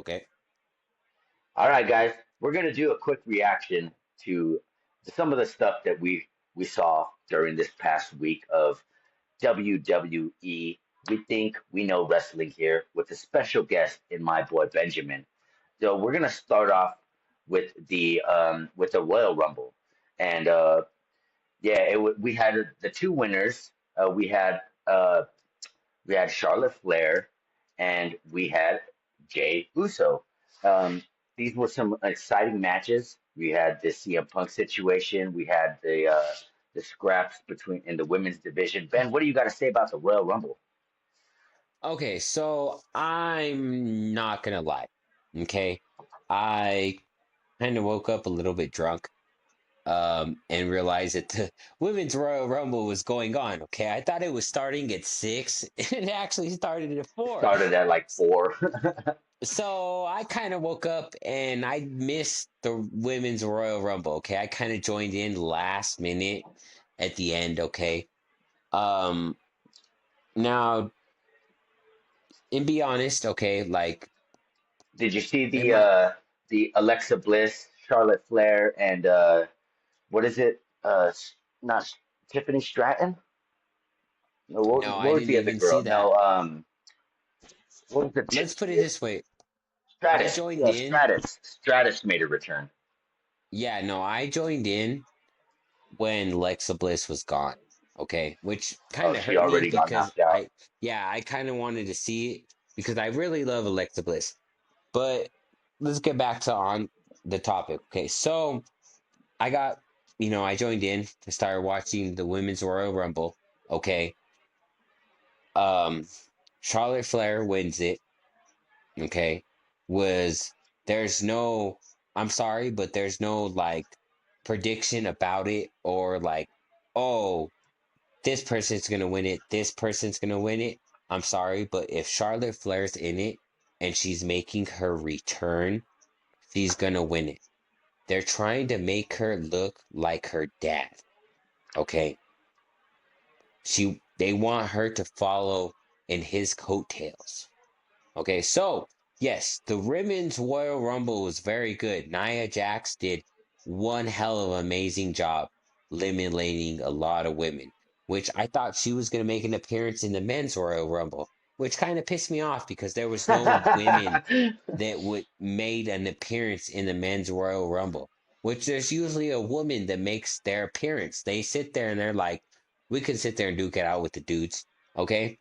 okay? All right, guys, we're gonna do a quick reaction to some of the stuff that we saw during this past week of WWE. We think we know wrestling here with a special guest in my boy Benjamin. So we're gonna start off with the Royal Rumble, and yeah, we had the two winners. Uh, we had Charlotte Flair, and we had Jay Uso. Um, these were some exciting matches. We had the CM Punk situation. We had the scraps between in the women's division. Ben, what do you got to say about the Royal Rumble? Okay, so I'm not gonna lie, okay? I kind of woke up a little bit drunk, and realized that the Women's Royal Rumble was going on, okay? I thought it was starting at 6, and it actually started at 4. Started at like 4. So I kind of woke up and I missed the Women's Royal Rumble, okay? I kind of joined in last minute at the end, okay? Um, Now, and be honest, okay, like Did you see in my the Alexa Bliss, Charlotte Flair, and what is it? Not Tiffany Stratton? No, no, I what was didn't the other even see girl? that. No, what was the Let's put it chick? this way. I Stratus. joined Yeah, in. Stratus. Stratus made a return. Yeah, no, I joined in when Lexa Bliss was gone. Okay, which Oh, kind of she hurt me already got because knocked out. I kind of wanted to see it because I really love Alexa Bliss. But let's get back to on the topic. Okay, so I got, I joined in to start watching the Women's Royal Rumble. Okay, um, Charlotte Flair wins it. Okay, was there's no, I'm sorry, but there's no like prediction about it or like, oh, this person's gonna win it, this person's gonna win it. I'm sorry, but if Charlotte Flair's in it and she's making her return, she's gonna win it. They're trying to make her look like her dad. Okay. They want her to follow in his coattails. Okay, so yes, the Women's Royal Rumble was very good. Nia Jax did one hell of an amazing job eliminating a lot of women, which I thought she was going to make an appearance in the Men's Royal Rumble, which kind of pissed me off because there was no women that would made an appearance in the Men's Royal Rumble, which there's usually a woman that makes their appearance. They sit there and they're like, we can sit there and duke it out with the dudes, okay?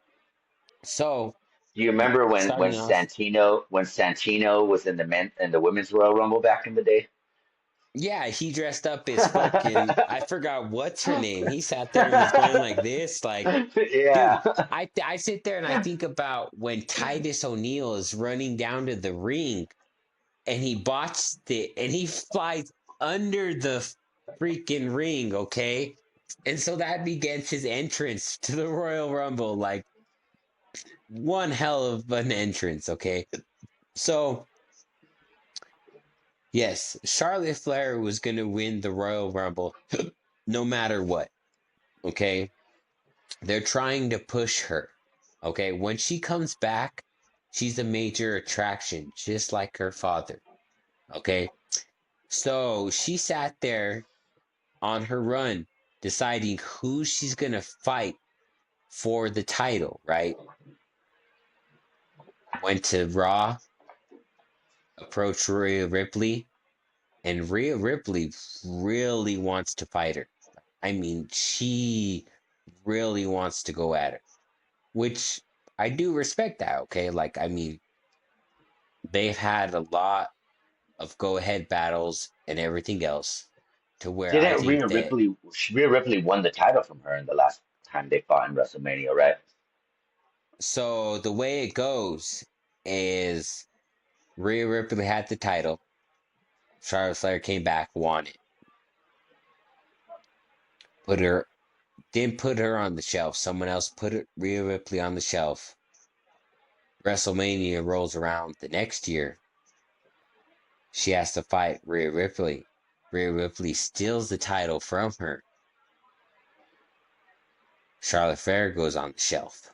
So Do you remember starting off. When Santino was in the women's Royal Rumble back in the day? Yeah, he dressed up as fucking I forgot what's her name. He sat there and was going like this, like, dude. Yeah. I sit there and I think about when Titus O'Neil is running down to the ring and he botched it and he flies under the freaking ring, okay? And so that begins his entrance to the Royal Rumble, like one hell of an entrance, okay? So yes, Charlotte Flair was gonna win the Royal Rumble no matter what. Okay, they're trying to push her. Okay, when she comes back, she's a major attraction, just like her father. Okay, so she sat there on her run, deciding who she's gonna fight for the title, right? Went to Raw, approached Rhea Ripley, and Rhea Ripley really wants to fight her. I mean, she really wants to go at her, which I do respect that, okay? Like, I mean, they've had a lot of go ahead battles and everything else to where I Didn't think that. Rhea Ripley won the title from her in the last time they fought in WrestleMania, right? So the way it goes is Rhea Ripley had the title, Charlotte Flair came back, won it, put her, didn't put her on the shelf. Someone else put Rhea Ripley on the shelf. WrestleMania rolls around the next year. She has to fight Rhea Ripley. Rhea Ripley steals the title from her. Charlotte Flair goes on the shelf.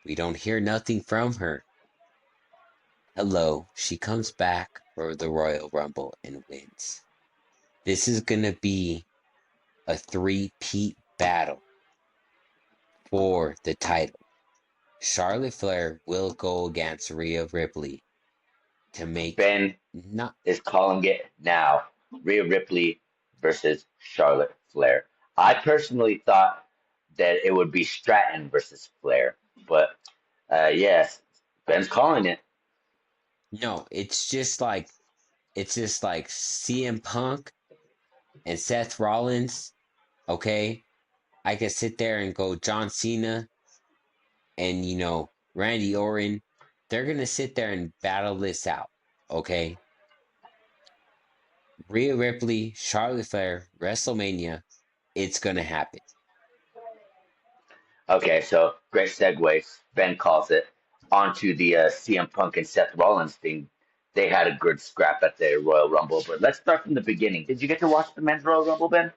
We don't hear nothing from her. Hello, she comes back for the Royal Rumble and wins. This is gonna be a three-peat battle for the title. Charlotte Flair will go against Rhea Ripley to make Ben not is calling it now. Rhea Ripley versus Charlotte Flair. I personally thought that it would be Stratton versus Flair, but yes, Ben's calling it. no, it's just like CM Punk and Seth Rollins, okay? I could sit there and go John Cena and Randy Orton. They're gonna sit there and battle this out, okay? Rhea Ripley, Charlotte Flair, WrestleMania, it's gonna happen. Okay, so great segue. Ben calls it onto the CM Punk and Seth Rollins thing. They had a good scrap at the Royal Rumble, but let's start from the beginning. Did you get to watch the men's Royal Rumble, Ben?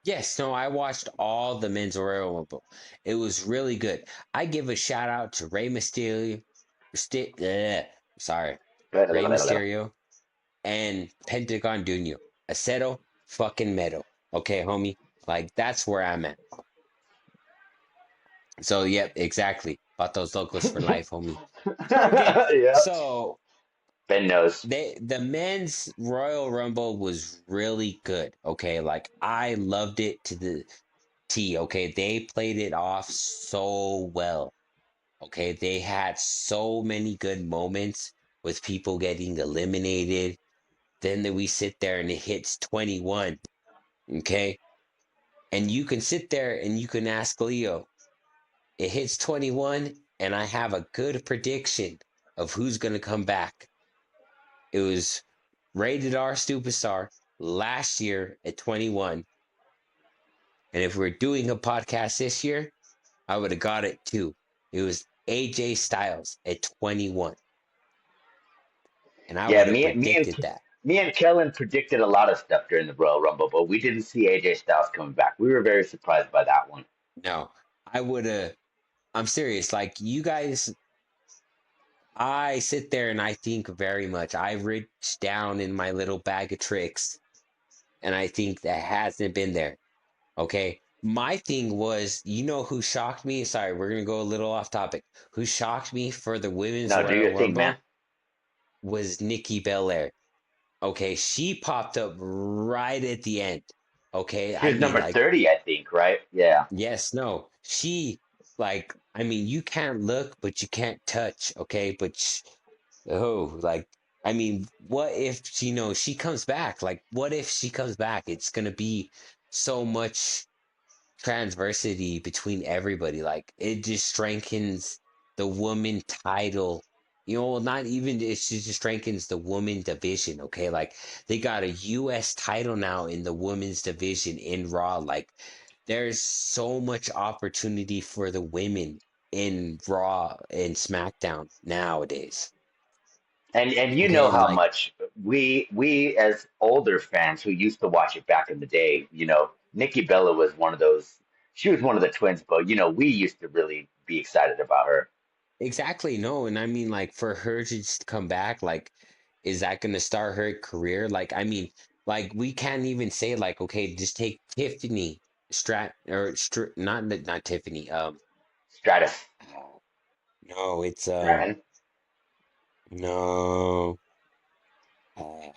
Yes, no, I watched all the men's Royal Rumble. It was really good. I give a shout out to Rey Mysterio, sorry, Rey Mysterio and Pentagon Junior. Aceto fucking metal. Okay, homie? Like, that's where I'm at. So, yep, exactly. Vatos Locos for life, homie. Okay, Yeah. so Ben knows. the men's Royal Rumble was really good. Okay, like I loved it to the T. Okay, they played it off so well. Okay, they had so many good moments with people getting eliminated. Then we sit there and it hits 21. Okay, and you can sit there and you can ask Leo. It hits 21, and I have a good prediction of who's gonna come back. It was Rated R Superstar last year at 21. And if we're doing a podcast this year, I would have got it too. It was AJ Styles at 21. And I Yeah, would have predicted that. me and Kellen predicted a lot of stuff during the Royal Rumble, but we didn't see AJ Styles coming back. We were very surprised by that one. No, I would have. I'm serious. Like, you guys, I sit there and I think very much. I reach down in my little bag of tricks and I think that hasn't been there. Okay. My thing was, who shocked me? Sorry, we're gonna go a little off topic. Who shocked me for the women's Now do Royal your thing, man. Rumble was Nikki Belair. Okay, she popped up right at the end. Okay, She I was mean, number like, 30, I think, right? Yeah. yes, no, she, like, I mean, you can't look, but you can't touch. Okay, but like, I mean, what if she comes back? Like, what if she comes back? It's gonna be so much transversity between everybody. Like, it just strengthens the woman title. Not even it just strengthens the woman division. Okay, like they got a U.S. title now in the women's division in Raw. Like, there's so much opportunity for the women in Raw and SmackDown nowadays. And you know Okay, how like much we as older fans who used to watch it back in the day, Nikki Bella was one of those. She was one of the twins, but we used to really be excited about her. exactly, no, and I mean, like, for her to just come back, like, is that going to start her career? Like, I mean, like, we can't even say, like, okay, just take Tiffany not Tiffany. Stratus, No, it's Stratton. no. Uh,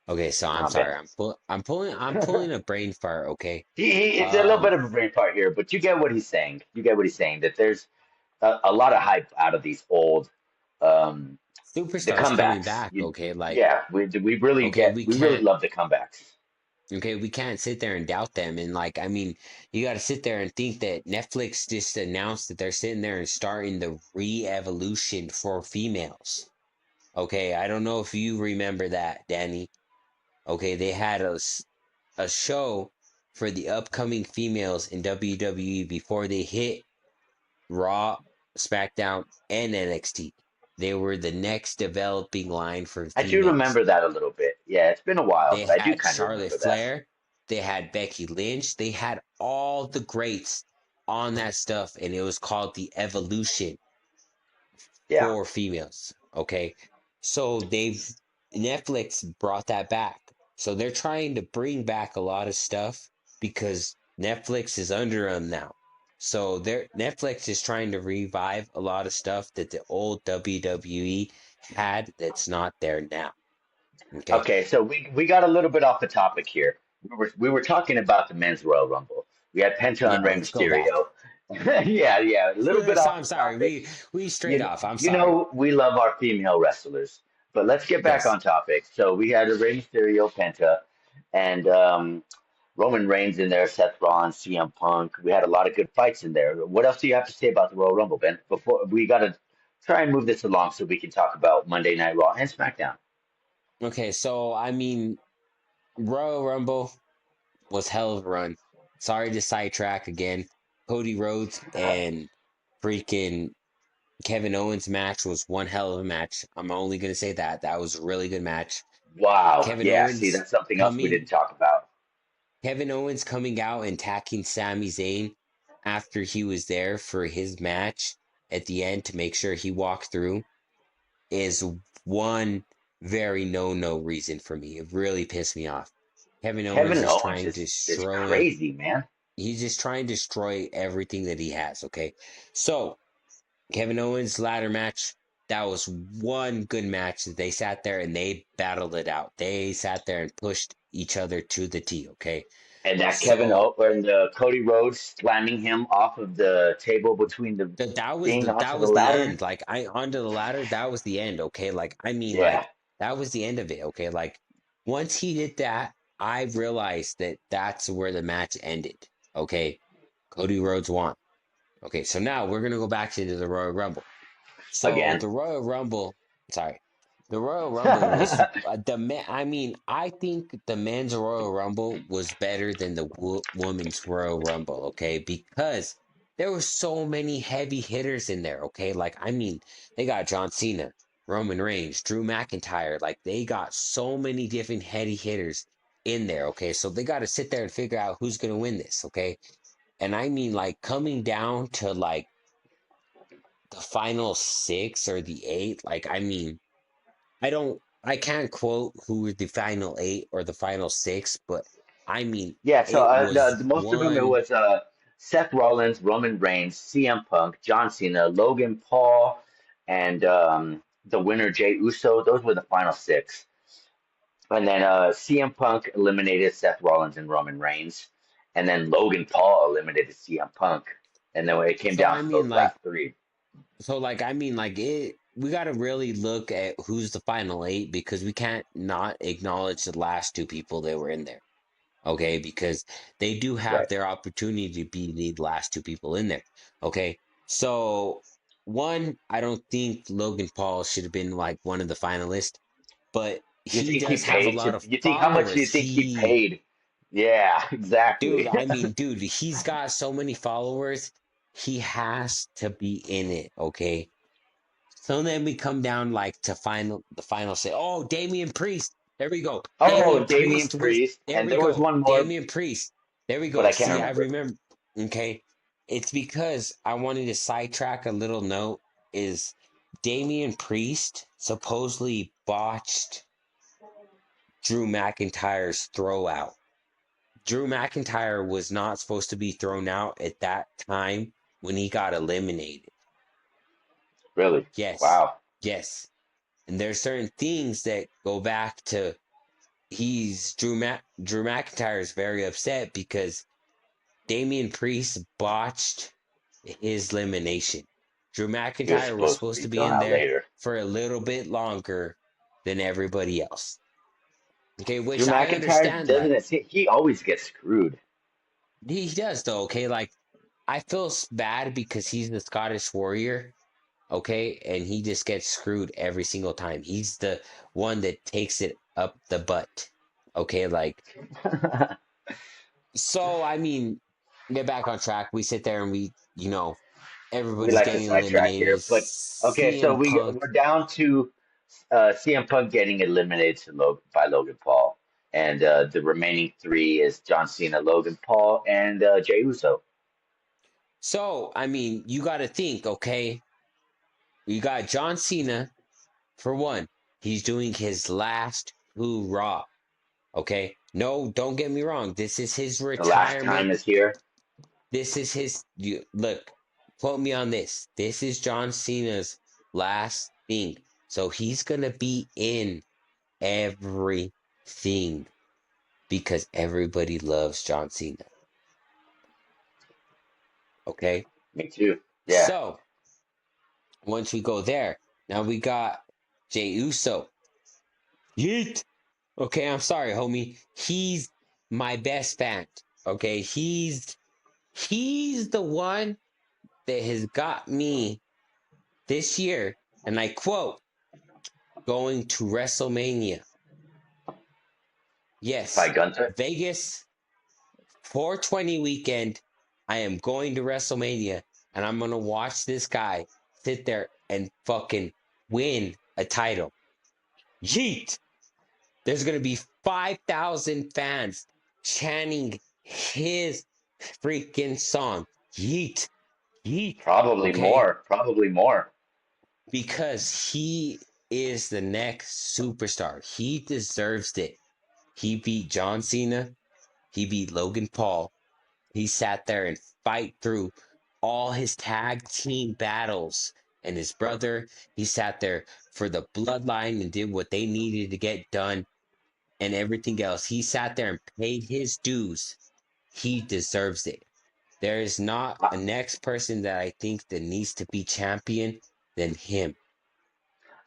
okay, so I'm Nah, Ben. sorry. I'm pulling a brain fart. Okay, It's a little bit um, of a brain part here, but you get what he's saying. You get what he's saying that there's a lot of hype out of these old, um, the superstars coming comebacks. back. Okay, like, Yeah, okay, we we really can't. love the comebacks. Okay, we can't sit there and doubt them. And, like, I mean, you got to sit there and think that Netflix just announced that they're sitting there and starting the re-evolution for females. Okay, I don't know if you remember that, Danny. Okay, they had a show for the upcoming females in WWE before they hit Raw, SmackDown, and NXT. They were the next developing line for I do females. remember that a little bit. Yeah, it's been a while, They but I do had kind of Charlotte remember that. Flair. They had Becky Lynch. They had all the greats on that stuff, and it was called the Evolution Yeah. for females. Okay. So Netflix brought that back. So they're trying to bring back a lot of stuff because Netflix is under them now. So Netflix is trying to revive a lot of stuff that the old WWE had that's not there now. Okay. Okay, so we got a little bit off the topic here. We were talking about the men's Royal Rumble. We had Penta Yeah, and Rey let's go back. Mysterio. Yeah, a little bit So off I'm the sorry. topic. We strayed You off. I'm you sorry. know we love our female wrestlers, but let's get back Yes. on topic. So we had a Rey Mysterio, Penta, and Roman Reigns in there, Seth Rollins, CM Punk. We had a lot of good fights in there. What else do you have to say about the Royal Rumble, Ben? Before we got to try and move this along so we can talk about Monday Night Raw and SmackDown. Okay, so I mean Royal Rumble was hell of a run. Sorry to sidetrack again. Cody Rhodes and freaking Kevin Owens match was one hell of a match. I'm only gonna say that. That was a really good match. Wow. Kevin Yeah. See, Owens that's something else we coming didn't talk about. Kevin Owens coming out and attacking Sami Zayn after he was there for his match at the end to make sure he walked through is one very no reason for me. It really pissed me off. Kevin Owens Kevin is Owens trying to is destroy crazy, man. he's just trying to destroy everything that he has, okay? So Kevin Owens ladder match, that was one good match. They sat there and they battled it out. They sat there and pushed each other to the T, okay? And that Kevin So O and Cody Rhodes slamming him off of the table between the thing onto that the was the ladder. end. Like I onto the ladder, that was the end, okay? Like I mean Yeah. like that was the end of it, okay? Like once he did that, I realized that that's where the match ended. Okay? Cody Rhodes won. Okay, so now we're gonna go back into the Royal Rumble. So Again. the Royal Rumble, sorry, the Royal Rumble was the man. I mean, I think the men's Royal Rumble was better than the women's Royal Rumble. Okay, because there were so many heavy hitters in there. Okay, like I mean, they got John Cena, Roman Reigns, Drew McIntyre. Like they got so many different heavy hitters in there. Okay, so they got to sit there and figure out who's gonna win this. Okay, and I mean, like coming down to like the final six or the eight. Like, I mean, I can't quote who were the final eight or the final six, but I mean, Yeah, so it was most of them it one. was Seth Rollins, Roman Reigns, CM Punk, John Cena, Logan Paul, and the winner Jay Uso. Those were the final six. And then CM Punk eliminated Seth Rollins and Roman Reigns, and then Logan Paul eliminated CM Punk, and then it came So down I to mean, those like, last three. I mean, like it. We got to really look at who's the final eight because we can't not acknowledge the last two people that were in there. Okay, because they do have Right. their opportunity to be the last two people in there. Okay, so one, I don't think Logan Paul should have been like one of the finalists, but You he think he does have a paid lot to? of You think how much do followers. you think he paid? Yeah, Dude, exactly. I mean, dude, he's got so many followers, he has to be in it. Okay, so then we come down like to the final say, oh, Damian Priest. There we go. Oh, Damian Damian Priest was Priest, there and we there was go. one more, Damian Priest. There we but go. I can't See, I remember. remember. Okay. It's because I wanted to sidetrack a little note is Damian Priest supposedly botched Drew McIntyre's throw out. Drew McIntyre was not supposed to be thrown out at that time when he got eliminated. Really? Yes. Wow. Yes. And there's certain things that go back to Drew McIntyre is very upset because Damian Priest botched his elimination. Drew He was McIntyre was supposed to supposed be to be thrown in out there later. for a little bit longer than everybody else. Okay, Drew which I McIntyre understand doesn't that. it? He always gets screwed. He does though, okay? Like I feel bad because he's the Scottish Warrior, okay? And he just gets screwed every single time. He's the one that takes it up the butt. Okay, like so I mean, get back on track. We sit there and We everybody's like to getting sidetrack eliminated. here, but okay. So CM Punk. we're down to CM Punk getting eliminated by Logan Paul, and the remaining three is John Cena, Logan Paul, and Jey Uso. So, I mean, you got to think, okay? You got John Cena for one. He's doing his last hoorah. Okay? No, don't get me wrong. This is his The last time retirement. is here. This is his. Look, quote me on this. This is John Cena's last thing. So he's going to be in everything because everybody loves John Cena. Okay? Me too. Yeah. So, once we go there, now we got Jey Uso. Yeet! Okay, I'm sorry, homie. He's my best fan. Okay, he's the one that has got me this year, and I quote, going to WrestleMania. Yes, Fight Gunther. Vegas 420 weekend. I am going to WrestleMania, and I'm gonna watch this guy sit there and fucking win a title. Yeet! There's gonna be 5,000 fans chanting his freaking song. Yeet, yeet. Probably Okay, more. Probably more. because he is the next superstar. He deserves it. He beat John Cena. He beat Logan Paul. He sat there and fight through all his tag team battles. And his brother, he sat there for the bloodline and did what they needed to get done and everything else. He sat there and paid his dues. He deserves it. There is not I, a next person that I think that needs to be champion than him.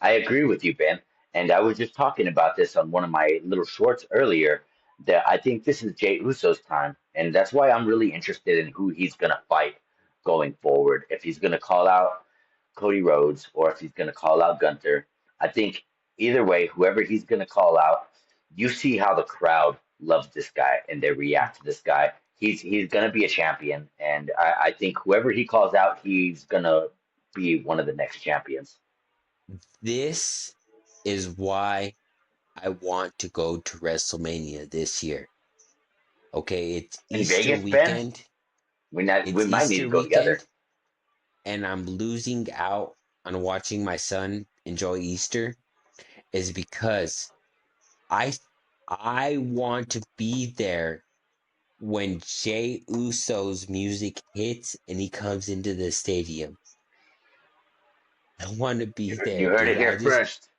I agree with you, Ben. And I was just talking about this on one of my little shorts earlier that I think this is Jey Uso's time. And that's why I'm really interested in who he's going to fight going forward. If he's going to call out Cody Rhodes or if he's going to call out Gunther. I think either way, whoever he's going to call out, you see how the crowd loves this guy and they react to this guy. He's going to be a champion. And I think whoever he calls out, he's going to be one of the next champions. This is why I want to go to WrestleMania this year. Okay, it's In Easter Vegas, Ben, weekend. we It's might need to Easter go together. weekend, and I'm losing out on watching my son enjoy Easter is because I I want to be there when Jey Uso's music hits and he comes into the stadium. I want to be You there, heard it dude. here first.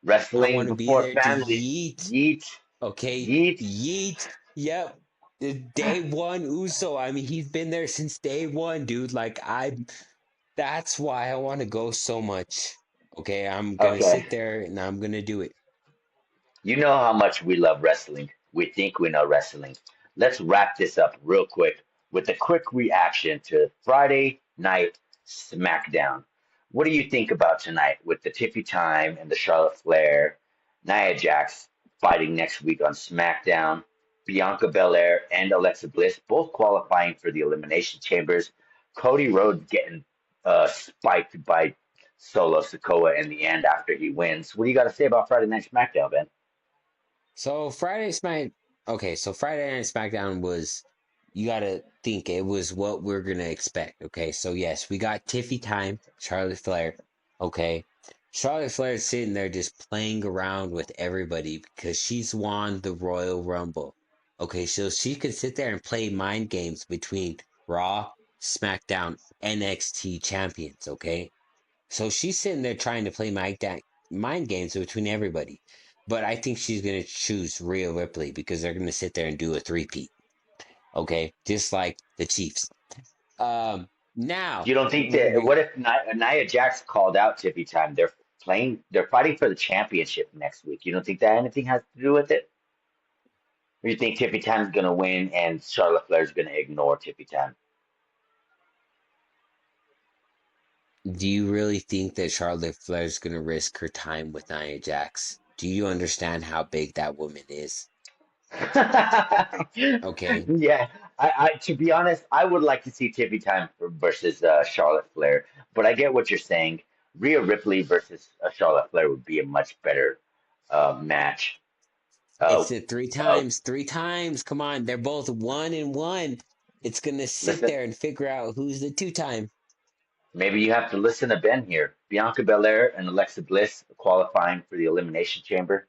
I Wrestling want to be before there to family. yeet. Yeet, Okay, yeet. yeet. Yep. Day one Uso. I mean, he's been there since day one, dude. That's why I want to go so much. Okay, I'm gonna Okay. sit there and I'm gonna do it. You know how much we love wrestling. We think we know wrestling. Let's wrap this up real quick with a quick reaction to Friday Night SmackDown. What do you think about tonight with the Tiffy Time and the Charlotte Flair, Nia Jax fighting next week on SmackDown, Bianca Belair and Alexa Bliss both qualifying for the Elimination Chambers, Cody Rhodes getting spiked by Solo Sikoa in the end after he wins. What do you got to say about Friday Night SmackDown, Ben? So Friday Night SmackDown was, you gotta think it was what we're gonna expect. Okay, so yes, we got Tiffy Time, Charlotte Flair. Okay, Charlotte Flair is sitting there just playing around with everybody because she's won the Royal Rumble. Okay, so she could sit there and play mind games between Raw, SmackDown, NXT champions. Okay, so she's sitting there trying to play mind games between everybody. But I think she's going to choose Rhea Ripley because they're going to sit there and do a three-peat. Okay? Just like the Chiefs. Now, You don't think we, that? we, What if Nia Jax called out Tiffy Time? They're fighting for the championship next week. You don't think that anything has to do with it? Or you think Tiffy Time's gonna win and Charlotte Flair's gonna ignore Tiffy Time? do you really think that Charlotte Flair's going to risk her time with Nia Jax? Do you understand how big that woman is? Okay? Yeah, to be honest, I would like to see Tiffy Time versus Charlotte Flair, but I get what you're saying. Rhea Ripley versus Charlotte Flair would be a much better match. Uh, It's the three uh, times. Three times. Come on. They're both 1-1. It's going to sit listen, there and figure out who's the two-time. Maybe you have to listen to Ben here. Bianca Belair and Alexa Bliss qualifying for the Elimination Chamber.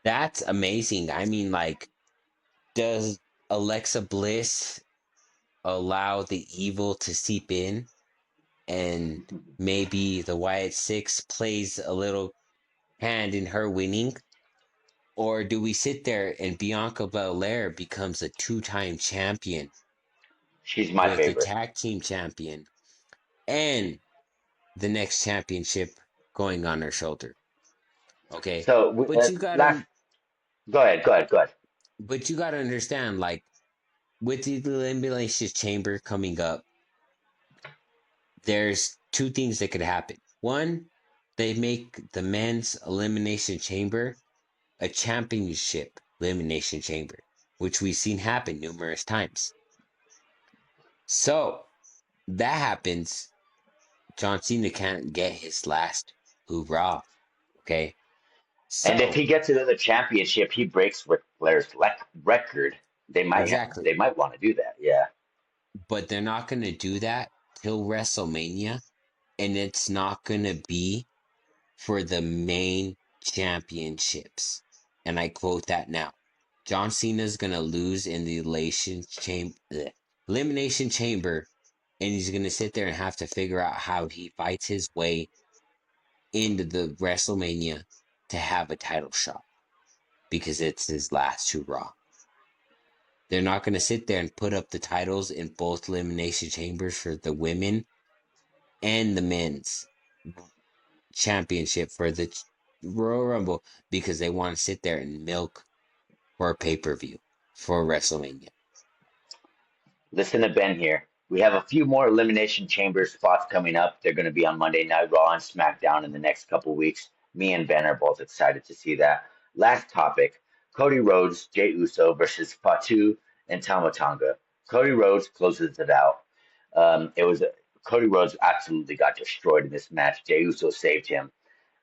That's amazing. I mean, like, does Alexa Bliss allow the evil to seep in, and maybe the Wyatt Six plays a little hand in her winning? Or do we sit there and Bianca Belair becomes a two-time champion She's my with the favorite. tag team champion and the next championship going on her shoulder? Okay. So But you gotta last, go ahead. but you gotta understand, like, with the Elimination Chamber coming up, there's two things that could happen. One, they make the men's Elimination Chamber a championship Elimination Chamber, which we've seen happen numerous times. So that happens, John Cena can't get his last hoorah. Okay. And if So he gets another championship, he breaks Ric Flair's record. exactly. They might want to do that. Yeah. But they're not gonna do that till WrestleMania, and it's not gonna be for the main championships. And I quote that now. John Cena's gonna lose in the elimination chamber, and he's gonna sit there and have to figure out how he fights his way into the WrestleMania to have a title shot, because it's his last hurrah. They're not gonna sit there and put up the titles in both elimination chambers for the women and the men's championship for the Royal Rumble, because they want to sit there and milk for a pay-per-view for WrestleMania. Listen to Ben here. We have a few more Elimination Chamber spots coming up. They're going to be on Monday Night Raw and SmackDown in the next couple weeks. Me and Ben are both excited to see that. Last topic, Cody Rhodes, Jey Uso versus Fatu and Tama Tonga. Cody Rhodes closes it out. It was Cody Rhodes absolutely got destroyed in this match. Jey Uso saved him.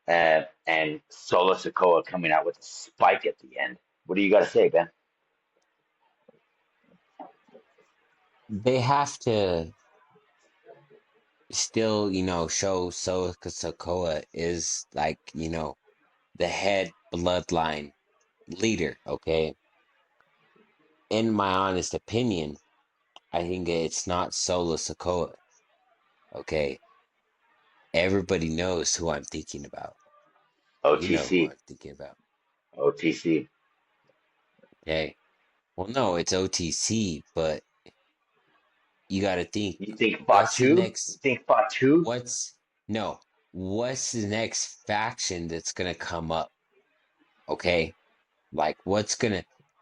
And Solo Sikoa coming out with a spike at the end. What do you got to say, Ben? They have to still, show Sokoa is, like, the head bloodline leader, okay? In my honest opinion, I think it's not Solo Sikoa, okay? Everybody knows who I'm thinking about. You know who OTC. I'm thinking about, OTC. okay? Well, no, it's OTC, but you got to think, You think what's the Fatu? You next, think Fatu? what's, no, what's the next faction that's going to come up, okay? Like,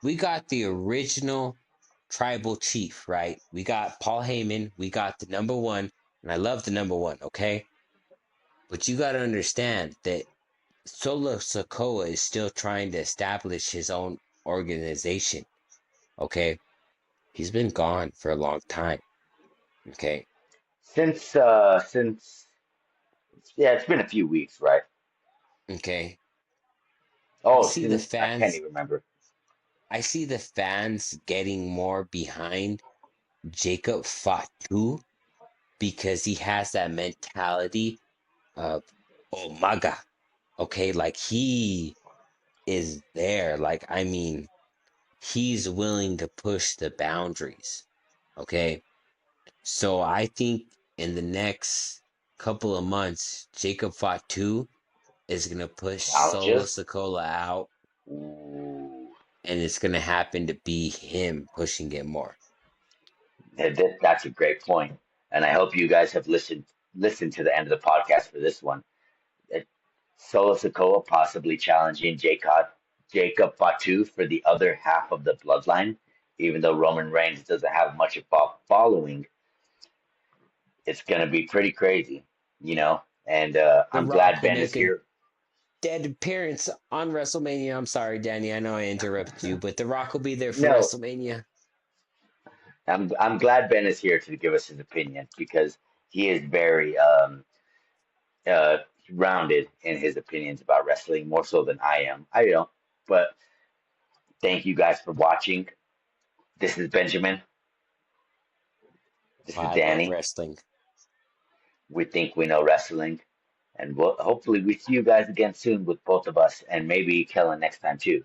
we got the original tribal chief, right? We got Paul Heyman, we got the number one, and I love the number one, okay? But you got to understand that Solo Sokoa is still trying to establish his own organization, okay? He's been gone for a long time, okay? Since yeah, it's been a few weeks, right? Okay. I Oh, see the since I can't fans, even remember. I see the fans getting more behind Jacob Fatu because he has that mentality of, oh my God, okay? Like, he is there. Like, I mean, he's willing to push the boundaries, okay? So I think in the next couple of months, Jacob Fatu is going to push Solo Challenges. Sokola out, Ooh, and it's going to happen to be him pushing it more. that's a great point, and I hope you guys have listened to the end of the podcast for this one. Uh, Solo Sikoa possibly challenging Jacob Fatu for the other half of the bloodline, even though Roman Reigns doesn't have much of a following. It's gonna be pretty crazy, you know. And The I'm Rock glad will Ben is make a here. dead appearance on WrestleMania. I'm sorry, Danny. I know I interrupted you, but The Rock will be there for No, WrestleMania. I'm glad Ben is here to give us his opinion because he is very uh, rounded in his opinions about wrestling, more so than I am. I don't, but thank you guys for watching. This is Benjamin. This is I love Danny. wrestling. We think we know wrestling, and hopefully we see you guys again soon with both of us, and maybe Kellen next time too.